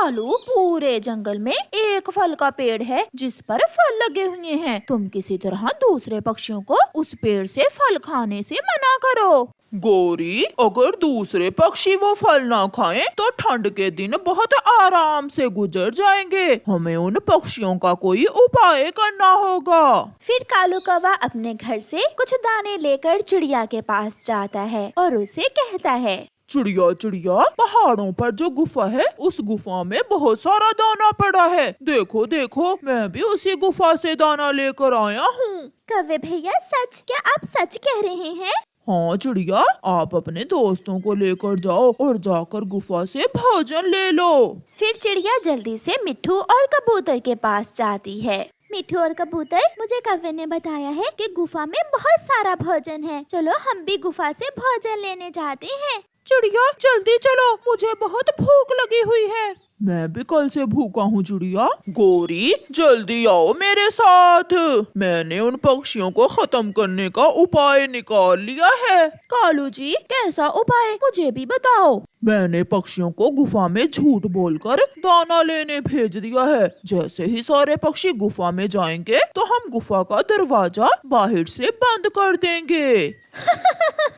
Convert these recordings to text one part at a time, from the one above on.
कालू, पूरे जंगल में एक फल का पेड़ है जिस पर फल लगे हुए हैं। तुम किसी तरह दूसरे पक्षियों को उस पेड़ से फल खाने से मना करो। गौरी, अगर दूसरे पक्षी वो फल ना खाएं तो ठंड के दिन बहुत आराम से गुजर जाएंगे। हमें उन पक्षियों का कोई उपाय करना होगा। फिर कालू कौवा अपने घर से कुछ दाने लेकर चिड़िया के पास जाता है और उसे कहता है, चिड़िया चिड़िया, पहाड़ों पर जो गुफा है उस गुफा में बहुत सारा दाना पड़ा है। देखो देखो, मैं भी उसी गुफा से दाना लेकर आया हूँ। कौवे भैया, सच? क्या आप सच कह रहे हैं? हाँ चिड़िया, आप अपने दोस्तों को लेकर जाओ और जाकर गुफा से भोजन ले लो। फिर चिड़िया जल्दी से मिट्ठू और कबूतर के पास जाती है। मिट्ठू और कबूतर, मुझे कौवे ने बताया है कि गुफा में बहुत सारा भोजन है। चलो हम भी गुफा से भोजन लेने जाते हैं। चिड़िया जल्दी चलो, मुझे बहुत भूख लगी हुई है। मैं भी कल से भूखा हूँ चिड़िया। गौरी, जल्दी आओ मेरे साथ। मैंने उन पक्षियों को खत्म करने का उपाय निकाल लिया है। कालू जी, कैसा उपाय? मुझे भी बताओ। मैंने पक्षियों को गुफा में झूठ बोलकर दाना लेने भेज दिया है। जैसे ही सारे पक्षी गुफा में जाएंगे तो हम गुफा का दरवाजा बाहर से बंद कर देंगे।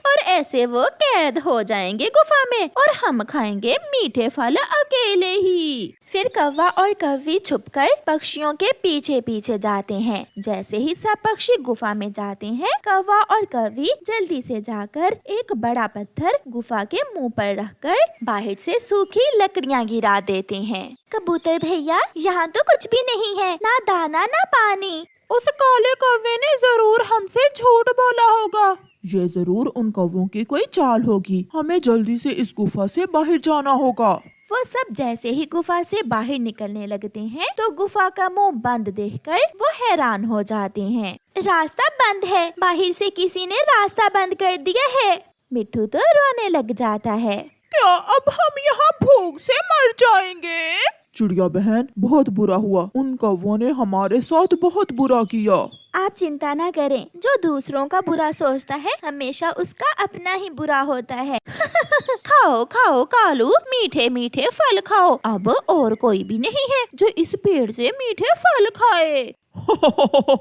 और ऐसे वो कैद हो जाएंगे गुफा में और हम खाएंगे मीठे फल अकेले ही। फिर कौवा और कौवी छुपकर पक्षियों के पीछे पीछे जाते हैं। जैसे ही सब पक्षी गुफा में जाते हैं, कौवा और कौवी जल्दी से जाकर एक बड़ा पत्थर गुफा के मुंह पर रखकर बाहर से सूखी लकड़ियां गिरा देते हैं। कबूतर भैया, यहाँ तो कुछ भी नहीं है, ना दाना ना पानी। उस काले कौवे ने जरूर हमसे झूठ बोला होगा। ये जरूर उन कौवों की कोई चाल होगी। हमें जल्दी से इस गुफा से बाहर जाना होगा। वो सब जैसे ही गुफा से बाहर निकलने लगते हैं तो गुफा का मुंह बंद देखकर वो हैरान हो जाते हैं। रास्ता बंद है, बाहर से किसी ने रास्ता बंद कर दिया है। मिट्ठू तो रोने लग जाता है। क्या अब हम यहाँ भूख से मर जाएंगे? चिड़िया बहन, बहुत बुरा हुआ। उन कौवों ने हमारे साथ बहुत बुरा किया। आप चिंता न करें, जो दूसरों का बुरा सोचता है हमेशा उसका अपना ही बुरा होता है। खाओ खाओ कालू, मीठे मीठे फल खाओ। अब और कोई भी नहीं है जो इस पेड़ से मीठे फल खाए।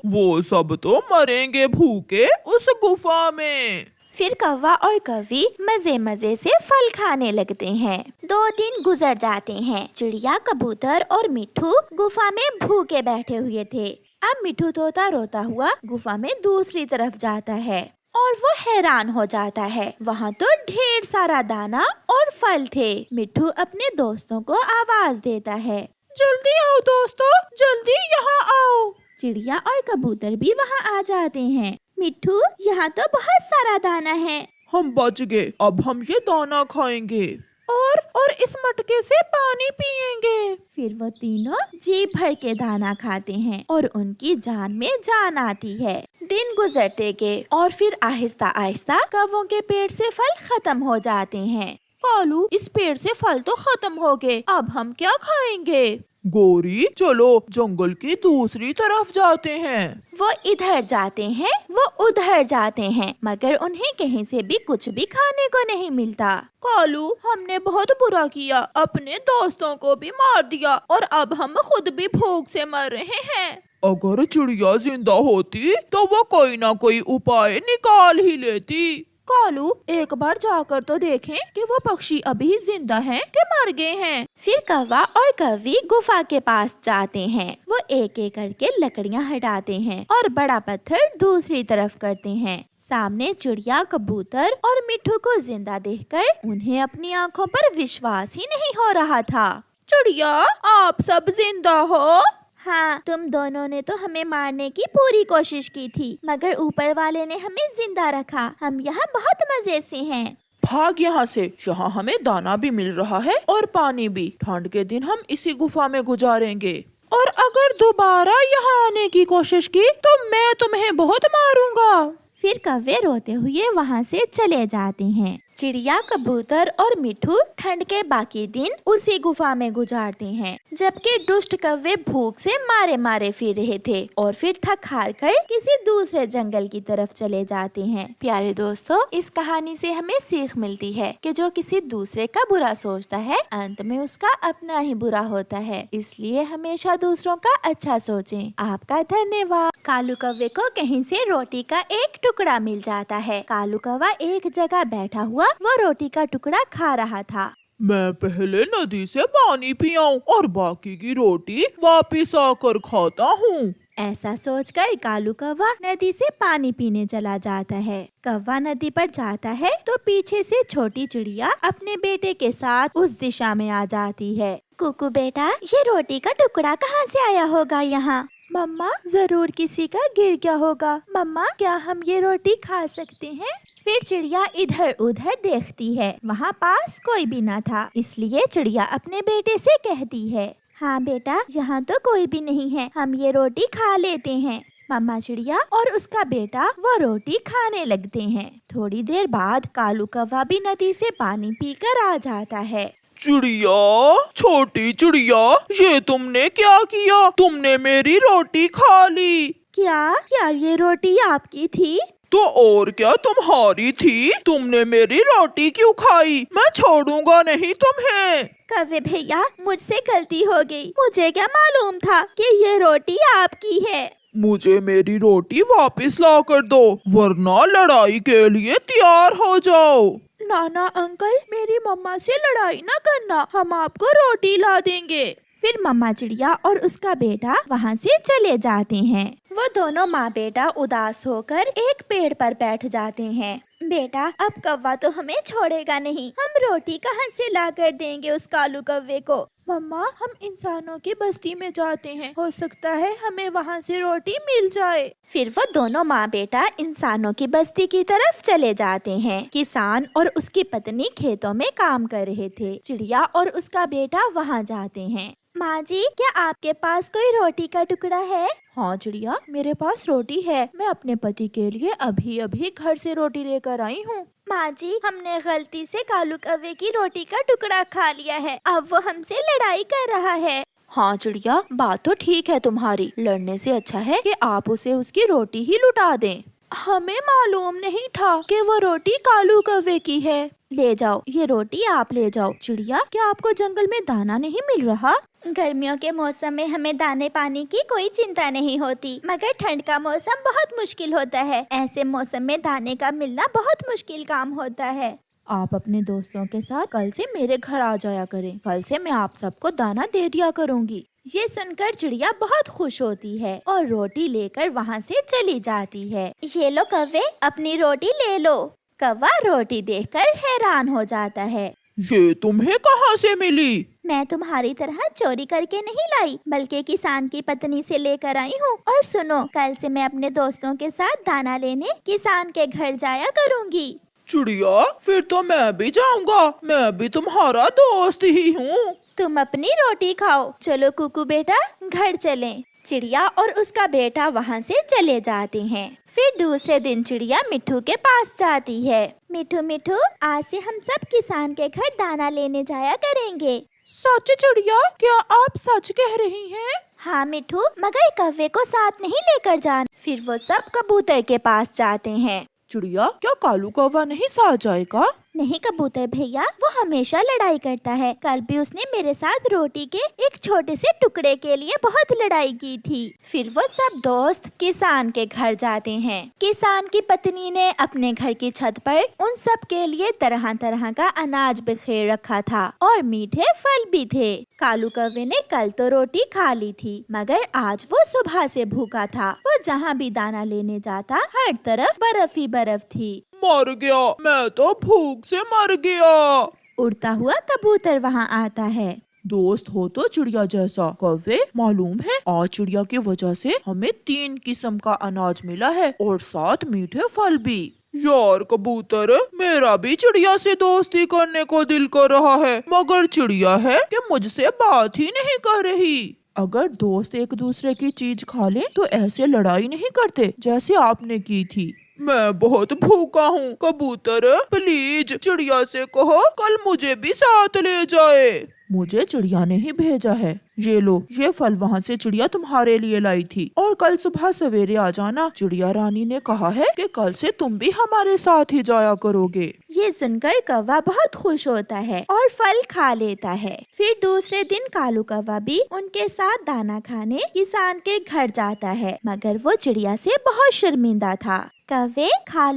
वो सब तो मरेंगे भूखे उस गुफा में। फिर कौवा और कौवी मजे मजे से फल खाने लगते हैं। 2 दिन गुजर जाते हैं। चिड़िया, कबूतर और मिट्ठू गुफा में भूखे बैठे हुए थे। अब मिट्ठू तोता रोता हुआ गुफा में दूसरी तरफ जाता है और वो हैरान हो जाता है। वहाँ तो ढेर सारा दाना और फल थे। मिट्ठू अपने दोस्तों को आवाज देता है, जल्दी आओ दोस्तों, जल्दी यहाँ आओ। चिड़िया और कबूतर भी वहाँ आ जाते हैं। मिट्ठू, यहाँ तो बहुत सारा दाना है। हम बच गए, अब हम ये दाना खाएंगे और इस मटके से पानी पिएंगे। फिर वो तीनों जी भर के दाना खाते हैं और उनकी जान में जान आती है। दिन गुजरते गए और फिर आहिस्ता आहिस्ता कौवों के पेड़ से फल खत्म हो जाते हैं। कालू, इस पेड़ से फल तो खत्म हो गए, अब हम क्या खाएंगे? गौरी, चलो जंगल की दूसरी तरफ जाते हैं। वो इधर जाते हैं, वो उधर जाते हैं, मगर उन्हें कहीं से भी कुछ भी खाने को नहीं मिलता। कालू, हमने बहुत बुरा किया, अपने दोस्तों को भी मार दिया और अब हम खुद भी भूख से मर रहे हैं। अगर चिड़िया जिंदा होती तो वो कोई ना कोई उपाय निकाल ही लेती। कालू, एक बार जाकर तो देखें कि वो पक्षी अभी जिंदा हैं कि मर गए हैं। फिर कौवा और कौवी गुफा के पास जाते हैं। वो एक एक करके लकड़ियां हटाते हैं और बड़ा पत्थर दूसरी तरफ करते हैं। सामने चिड़िया, कबूतर और मिट्ठू को जिंदा देखकर उन्हें अपनी आंखों पर विश्वास ही नहीं हो रहा था। चिड़िया, आप सब जिंदा हो? हाँ, तुम दोनों ने तो हमें मारने की पूरी कोशिश की थी, मगर ऊपर वाले ने हमें जिंदा रखा। हम यहाँ बहुत मजे से हैं। भाग यहाँ से, यहाँ हमें दाना भी मिल रहा है और पानी भी। ठंड के दिन हम इसी गुफा में गुजारेंगे और अगर दोबारा यहाँ आने की कोशिश की तो मैं तुम्हें बहुत मारूंगा। फिर कौवे रोते हुए वहाँ से चले जाते हैं। चिड़िया, कबूतर और मिठू ठंड के बाकी दिन उसी गुफा में गुजारते हैं, जबकि दुष्ट कौवे भूख से मारे मारे फिर रहे थे और फिर थक हार कर किसी दूसरे जंगल की तरफ चले जाते हैं। प्यारे दोस्तों, इस कहानी से हमें सीख मिलती है कि जो किसी दूसरे का बुरा सोचता है अंत में उसका अपना ही बुरा होता है, इसलिए हमेशा दूसरों का अच्छा सोचें। आपका धन्यवाद। कालू कौवे को कहीं से रोटी का एक टुकड़ा मिल जाता है। कालू कौवा एक जगह बैठा हुआ वो रोटी का टुकड़ा खा रहा था। मैं पहले नदी से पानी पियाऊं और बाकी की रोटी वापिस आकर खाता हूँ। ऐसा सोचकर कालू कौवा नदी से पानी पीने चला जाता है। कौवा नदी पर जाता है तो पीछे से छोटी चिड़िया अपने बेटे के साथ उस दिशा में आ जाती है। कुकू बेटा, ये रोटी का टुकड़ा कहाँ से आया होगा यहाँ? मम्मा, जरूर किसी का गिर गया होगा। मम्मा, क्या हम ये रोटी खा सकते हैं? फिर चिड़िया इधर उधर देखती है, वहाँ पास कोई भी न था, इसलिए चिड़िया अपने बेटे से कहती है, हाँ बेटा, यहाँ तो कोई भी नहीं है, हम ये रोटी खा लेते हैं। मम्मा चिड़िया और उसका बेटा वो रोटी खाने लगते हैं। थोड़ी देर बाद कालू कौवा भी नदी से पानी पीकर आ जाता है। चिड़िया, छोटी चिड़िया, ये तुमने क्या किया? तुमने मेरी रोटी खा ली। क्या ये रोटी आपकी थी? तो और क्या तुम्हारी थी? तुमने मेरी रोटी क्यों खाई? मैं छोड़ूंगा नहीं तुम्हें। कौवे भैया, मुझसे गलती हो गई। मुझे क्या मालूम था कि ये रोटी आपकी है। मुझे मेरी रोटी वापस ला कर दो, वरना लड़ाई के लिए तैयार हो जाओ। नाना अंकल, मेरी मम्मा से लड़ाई ना करना, हम आपको रोटी ला देंगे। फिर मम्मा चिड़िया और उसका बेटा वहाँ से चले जाते हैं। वो दोनों माँ बेटा उदास होकर एक पेड़ पर बैठ जाते हैं। बेटा, अब कौवा तो हमें छोड़ेगा नहीं, हम रोटी कहाँ से ला कर देंगे उस कालू कौवे को? मम्मा, हम इंसानों की बस्ती में जाते हैं, हो सकता है हमें वहाँ से रोटी मिल जाए। फिर वो दोनों माँ बेटा इंसानों की बस्ती की तरफ चले जाते हैं। किसान और उसकी पत्नी खेतों में काम कर रहे थे। चिड़िया और उसका बेटा वहाँ जाते हैं। माँ जी, क्या आपके पास कोई रोटी का टुकड़ा है? हाँ चिड़िया, मेरे पास रोटी है। मैं अपने पति के लिए अभी अभी घर से रोटी लेकर आई हूँ। माँ जी, हमने गलती से कालू कौवे की रोटी का टुकड़ा खा लिया है, अब वो हमसे लड़ाई कर रहा है। हाँ चिड़िया, बात तो ठीक है तुम्हारी। लड़ने से अच्छा है कि आप उसे उसकी रोटी ही लुटा दें। हमें मालूम नहीं था कि वो रोटी कालू कौवे की है। ले जाओ, ये रोटी आप ले जाओ। चिड़िया, क्या आपको जंगल में दाना नहीं मिल रहा? गर्मियों के मौसम में हमें दाने पानी की कोई चिंता नहीं होती, मगर ठंड का मौसम बहुत मुश्किल होता है। ऐसे मौसम में दाने का मिलना बहुत मुश्किल काम होता है। आप अपने दोस्तों के साथ कल से मेरे घर आ जाया करें। कल से मैं आप सबको दाना दे दिया करूँगी। ये सुनकर चिड़िया बहुत खुश होती है और रोटी लेकर वहाँ से चली जाती है। ये लो कौवे, अपनी रोटी ले लो। कौवा रोटी देखकर हैरान हो जाता है। ये तुम्हें कहाँ से मिली? मैं तुम्हारी तरह चोरी करके नहीं लाई, बल्कि किसान की पत्नी से लेकर आई हूँ। और सुनो, कल से मैं अपने दोस्तों के साथ दाना लेने किसान के घर जाया करूँगी। चिड़िया, फिर तो मैं भी जाऊँगा। मैं भी तुम्हारा दोस्त ही हूँ। तुम अपनी रोटी खाओ। चलो कुकू बेटा, घर चलें। चिड़िया और उसका बेटा वहाँ से चले जाते हैं। फिर दूसरे दिन चिड़िया मिठू के पास जाती है। मिठू मिठू, आज से हम सब किसान के घर दाना लेने जाया करेंगे। सच चिड़िया, क्या आप सच कह रही हैं? हाँ मिठू, मगर कौवे को साथ नहीं लेकर जाना। फिर वो सब कबूतर के पास जाते हैं। चिड़िया, क्या कालू कौवा नहीं साथ जाएगा? नहीं कबूतर भैया, वो हमेशा लड़ाई करता है। कल भी उसने मेरे साथ रोटी के एक छोटे से टुकड़े के लिए बहुत लड़ाई की थी। फिर वो सब दोस्त किसान के घर जाते हैं। किसान की पत्नी ने अपने घर की छत पर उन सब के लिए तरह तरह का अनाज बिखेर रखा था और मीठे फल भी थे। कालू कौवे ने कल तो रोटी खा ली थी, मगर आज वो सुबह से भूखा था। वो जहाँ भी दाना लेने जाता, हर तरफ बर्फ ही बर्फ थी। मर गया, मैं तो भूख से मर गया। उड़ता हुआ कबूतर वहाँ आता है। दोस्त हो तो चिड़िया जैसा। कौवे, मालूम है आज चिड़िया की वजह से हमें 3 किस्म का अनाज मिला है और 7 मीठे फल भी। यार कबूतर, मेरा भी चिड़िया से दोस्ती करने को दिल कर रहा है, मगर चिड़िया है कि मुझसे बात ही नहीं कर रही। अगर दोस्त एक दूसरे की चीज खा ले तो ऐसे लड़ाई नहीं करते जैसे आपने की थी। मैं बहुत भूखा हूँ। कबूतर प्लीज चिड़िया से कहो कल मुझे भी साथ ले जाए। मुझे चिड़िया ने ही भेजा है। ये लो, ये फल वहाँ से चिड़िया तुम्हारे लिए लाई थी और कल सुबह सवेरे आ जाना। चिड़िया रानी ने कहा है कि कल से तुम भी हमारे साथ ही जाया करोगे। ये सुनकर कौवा बहुत खुश होता है और फल खा लेता है। फिर दूसरे दिन कालू कौवा भी उनके साथ दाना खाने किसान के घर जाता है, मगर वो चिड़िया से बहुत शर्मिंदा था। कौवे खा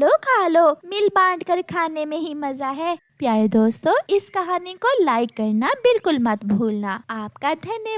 लो, मिल बांट कर खाने में ही मजा है। प्यारे दोस्तों, इस कहानी को लाइक करना बिल्कुल मत भूलना। आपका धन्यवाद।